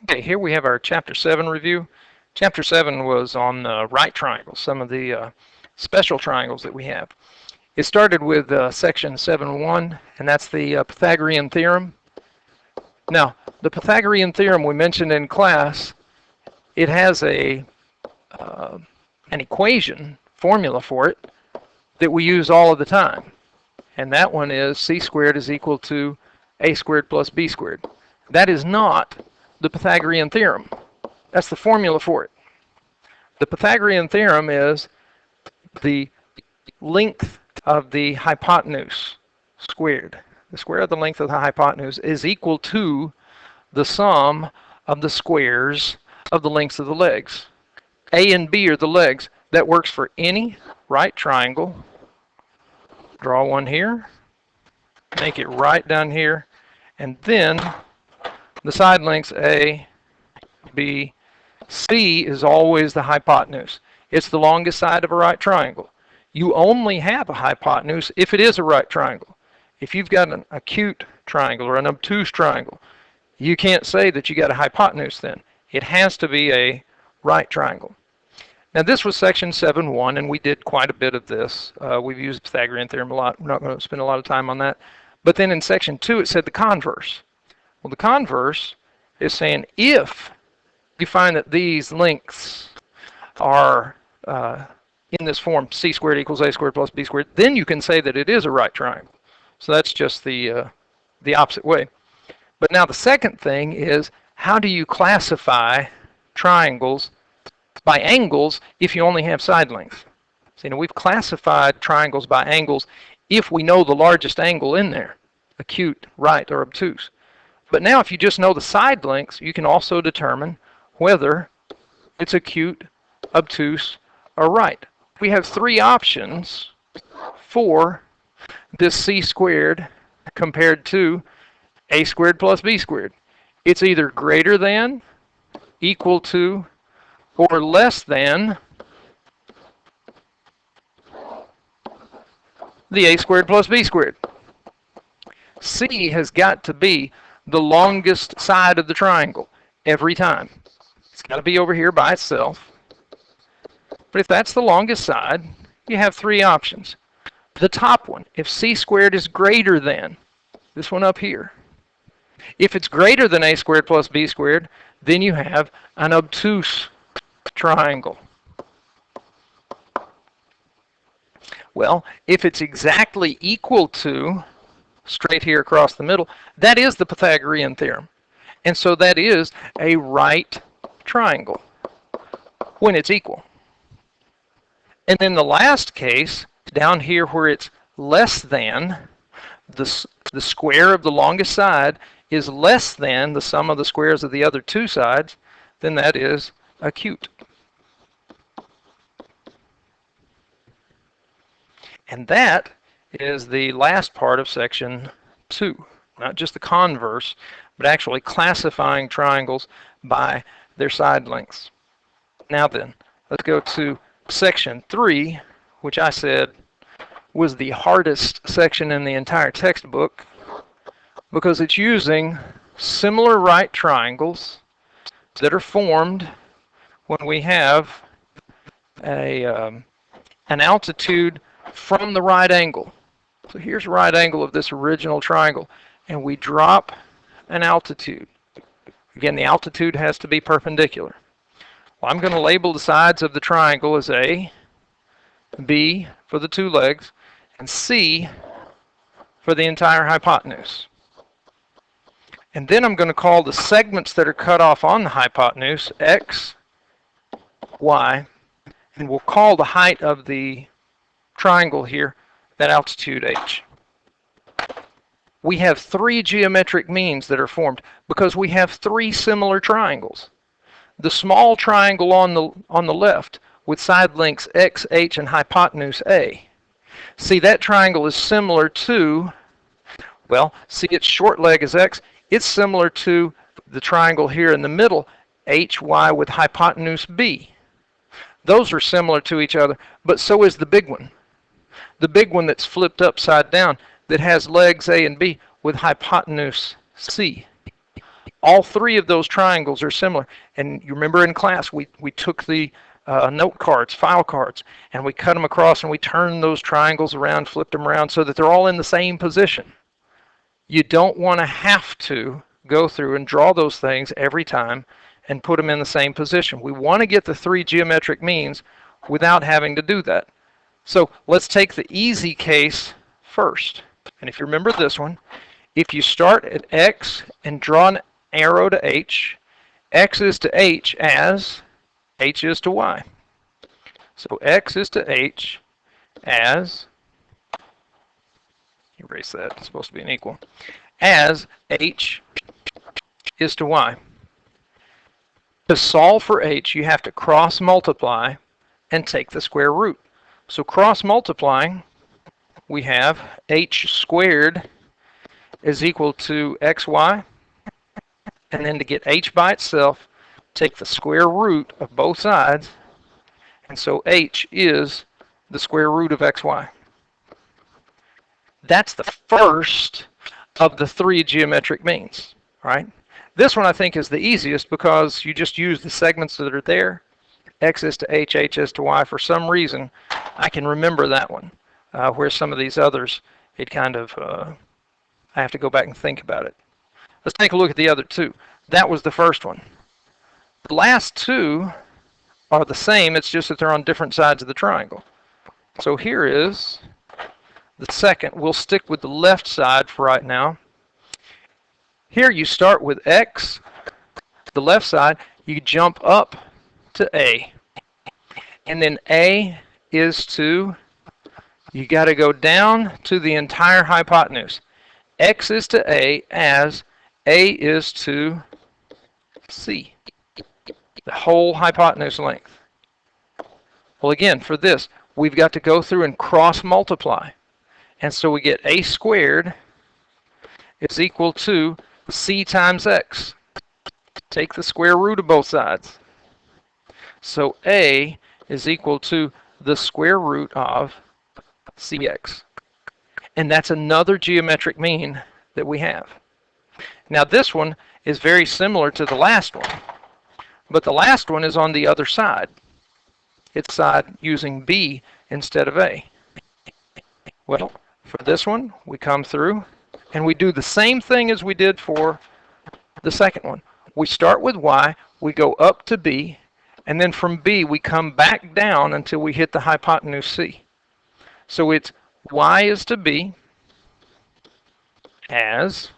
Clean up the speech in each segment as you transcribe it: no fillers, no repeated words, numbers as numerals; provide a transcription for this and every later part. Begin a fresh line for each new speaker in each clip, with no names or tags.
Okay, here we have our Chapter 7 review. Chapter 7 was on right triangles, some of the special triangles that we have. It started with section 7.1, and that's the Pythagorean theorem. Now, the Pythagorean theorem we mentioned in class, it has an equation, formula for it, that we use all of the time. And that one is c squared is equal to a squared plus b squared. That is not the Pythagorean theorem. That's the formula for it. The Pythagorean theorem is the length of the hypotenuse squared. The square of the length of the hypotenuse is equal to the sum of the squares of the lengths of the legs. A and B are the legs. That works for any right triangle. Draw one here, make it right down here, and then the side lengths A, B, C is always the hypotenuse. It's the longest side of a right triangle. You only have a hypotenuse if it is a right triangle. If you've got an acute triangle or an obtuse triangle, you can't say that you got a hypotenuse then. It has to be a right triangle. Now this was section 7.1, and we did quite a bit of this. We've used the Pythagorean theorem a lot. We're not going to spend a lot of time on that. But then in section 2 it said the converse. Well, the converse is saying if you find that these lengths are in this form, c squared equals a squared plus b squared, then you can say that it is a right triangle. So that's just the opposite way. But now the second thing is, how do you classify triangles by angles if you only have side lengths? So, we've classified triangles by angles if we know the largest angle in there, acute, right, or obtuse. But now if you just know the side lengths, you can also determine whether it's acute, obtuse, or right. We have three options for this c squared compared to a squared plus b squared. It's either greater than, equal to, or less than the a squared plus b squared. C has got to be the longest side of the triangle every time. It's got to be over here by itself. But if that's the longest side, you have three options. The top one, if c squared is greater than, this one up here, if it's greater than a squared plus b squared, then you have an obtuse triangle. Well, if it's exactly equal to, straight here across the middle, that is the Pythagorean theorem. And so that is a right triangle when it's equal. And then the last case, down here where it's less than, the square of the longest side is less than the sum of the squares of the other two sides, then that is acute. And that is the last part of section 2. Not just the converse, but actually classifying triangles by their side lengths. Now then, let's go to section 3, which I said was the hardest section in the entire textbook because it's using similar right triangles that are formed when we have an altitude from the right angle. So here's the right angle of this original triangle, and we drop an altitude. Again, the altitude has to be perpendicular. Well, I'm going to label the sides of the triangle as A, B for the two legs, and C for the entire hypotenuse. And then I'm going to call the segments that are cut off on the hypotenuse X, Y, and we'll call the height of the triangle here that altitude H. We have three geometric means that are formed because we have three similar triangles. The small triangle on the left with side lengths X, H, and hypotenuse A. See, that triangle is similar to, well, see its short leg is X. It's similar to the triangle here in the middle, HY with hypotenuse B. Those are similar to each other, but so is the big one. The big one that's flipped upside down that has legs A and B with hypotenuse C. All three of those triangles are similar. And you remember in class, we took the note cards, file cards, and we cut them across and we turned those triangles around, flipped them around so that they're all in the same position. You don't want to have to go through and draw those things every time and put them in the same position. We want to get the three geometric means without having to do that. So let's take the easy case first. And if you remember this one, if you start at x and draw an arrow to h, x is to h as h is to y. So x is to h as, erase that, it's supposed to be an equal, as h is to y. To solve for h, you have to cross multiply and take the square root. So cross multiplying, we have h squared is equal to xy, and then to get h by itself, take the square root of both sides, and so h is the square root of xy. That's the first of the three geometric means, right? This one I think is the easiest because you just use the segments that are there. X is to h, h is to y. For some reason, I can remember that one, where some of these others, it kind of, I have to go back and think about it. Let's take a look at the other two. That was the first one. The last two are the same, it's just that they're on different sides of the triangle. So here is the second. We'll stick with the left side for right now. Here you start with x, the left side, you jump up to a. And then a is to, you got to go down to the entire hypotenuse. X is to a as a is to c, the whole hypotenuse length. Well, again, for this, we've got to go through and cross multiply. And so we get a squared is equal to c times x. Take the square root of both sides. So a is equal to the square root of cx. And that's another geometric mean that we have. Now this one is very similar to the last one, but the last one is on the other side. It's side using b instead of a. Well, for this one, we come through and we do the same thing as we did for the second one. We start with y, we go up to b, and then from b we come back down until we hit the hypotenuse c. So it's y is to b as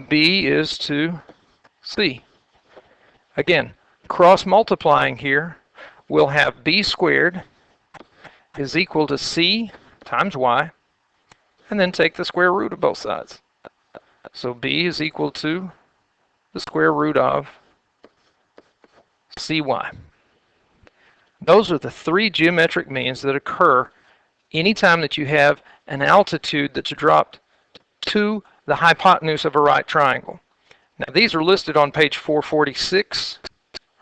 b is to c. Again, cross multiplying here, we'll have b squared is equal to c times y, and then take the square root of both sides. So b is equal to the square root of cy. Those are the three geometric means that occur anytime that you have an altitude that's dropped to the hypotenuse of a right triangle. Now these are listed on page 446,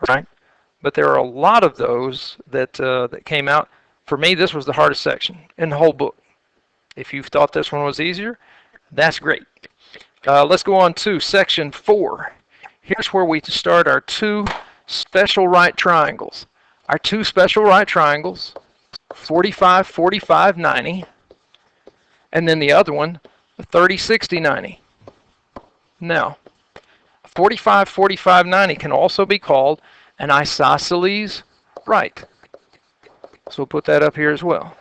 right? But there are a lot of those that that came out. For me, this was the hardest section in the whole book. If you thought this one was easier, that's great. Let's go on to section 4. Here's where we start our two special right triangles. Our two special right triangles, 45, 45, 90, and then the other one, 30, 60, 90. Now, 45, 45, 90 can also be called an isosceles right. So we'll put that up here as well.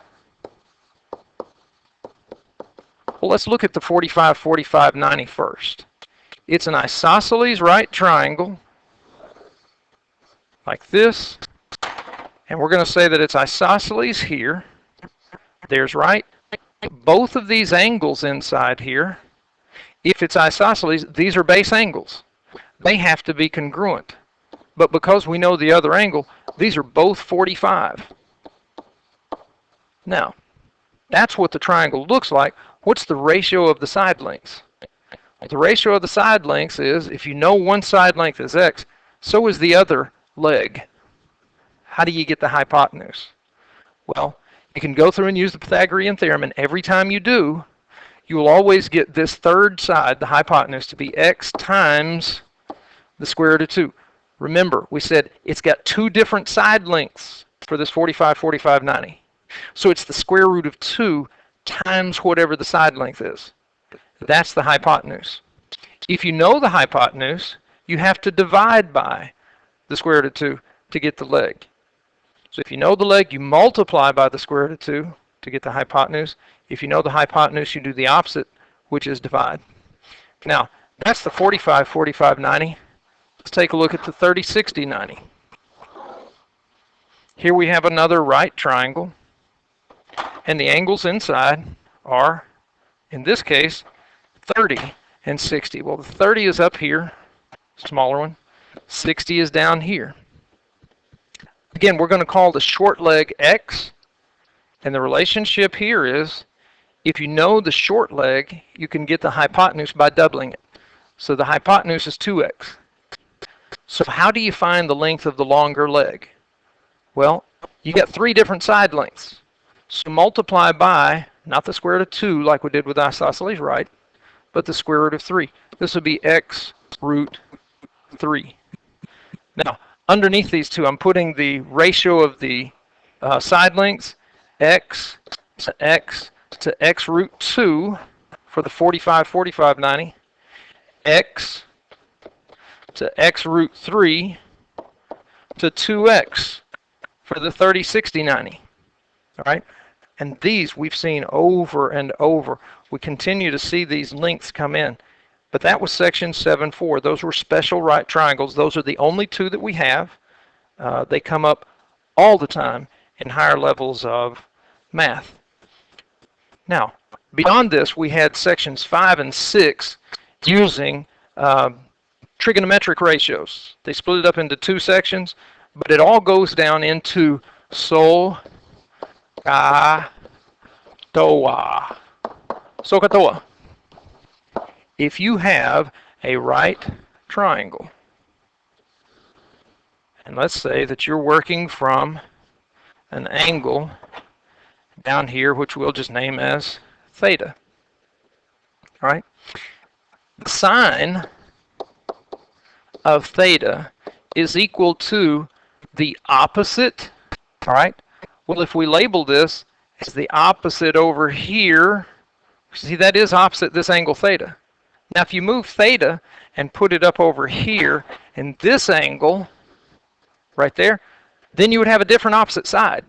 Well, let's look at the 45, 45, 90 first. It's an isosceles right triangle, like this. And we're going to say that it's isosceles here. There's right. Both of these angles inside here, if it's isosceles, these are base angles. They have to be congruent. But because we know the other angle, these are both 45. Now, that's what the triangle looks like. What's the ratio of the side lengths? The ratio of the side lengths is, if you know one side length is x, so is the other leg. How do you get the hypotenuse? Well, you can go through and use the Pythagorean theorem, and every time you do, you will always get this third side, the hypotenuse, to be x times the square root of 2. Remember, we said it's got two different side lengths for this 45, 45, 90. So it's the square root of 2 times whatever the side length is. That's the hypotenuse. If you know the hypotenuse, you have to divide by the square root of 2 to get the leg. So if you know the leg, you multiply by the square root of 2 to get the hypotenuse. If you know the hypotenuse, you do the opposite, which is divide. Now, that's the 45, 45, 90. Let's take a look at the 30, 60, 90. Here we have another right triangle, and the angles inside are, in this case, 30 and 60. Well, the 30 is up here, smaller one. 60 is down here. Again, we're going to call the short leg x, and the relationship here is, if you know the short leg, you can get the hypotenuse by doubling it. So the hypotenuse is 2x. So how do you find the length of the longer leg? Well, you got three different side lengths. So multiply by, not the square root of 2 like we did with isosceles right, but the square root of 3. This would be x root 3. Now, underneath these two, I'm putting the ratio of the side lengths, x to x root 2 for the 45, 45, 90, x to x root 3 to 2x for the 30, 60, 90. All right? And these we've seen over and over. We continue to see these lengths come in. But that was section 7.4. Those were special right triangles. Those are the only two that we have. They come up all the time in higher levels of math. Now, beyond this, we had sections 5 and 6 using trigonometric ratios. They split it up into two sections, but it all goes down into SOHCAHTOA. SOHCAHTOA. If you have a right triangle, and let's say that you're working from an angle down here, which we'll just name as theta. All right? The sine of theta is equal to the opposite. All right? Well, if we label this as the opposite over here, see, that is opposite this angle theta. Now, if you move theta and put it up over here in this angle, right there, then you would have a different opposite side.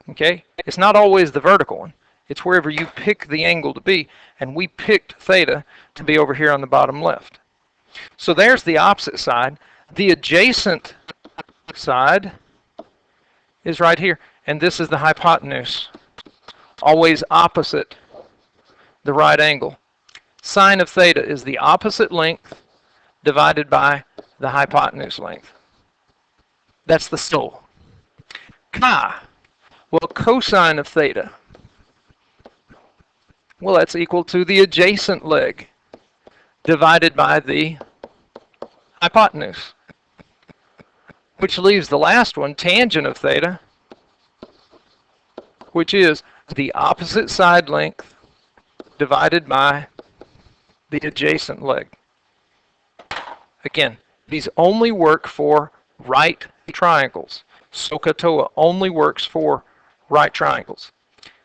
Okay? It's not always the vertical one. It's wherever you pick the angle to be, and we picked theta to be over here on the bottom left. So there's the opposite side. The adjacent side is right here, and this is the hypotenuse, always opposite the right angle. Sine of theta is the opposite length divided by the hypotenuse length. That's the SOH. Chi. Well, cosine of theta. Well, that's equal to the adjacent leg divided by the hypotenuse, which leaves the last one, tangent of theta, which is the opposite side length divided by the adjacent leg. Again, these only work for right triangles. SOHCAHTOA only works for right triangles.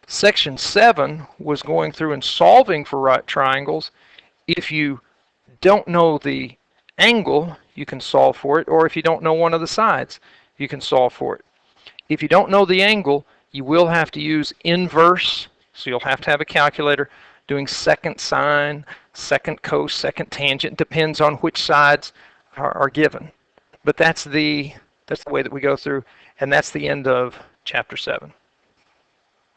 Section 7 was going through and solving for right triangles. If you don't know the angle, you can solve for it, or if you don't know one of the sides, you can solve for it. If you don't know the angle, you will have to use inverse, so you'll have to have a calculator doing second sine, second cos, second tangent. Depends on which sides are given. But that's the way that we go through, and that's the end of chapter 7.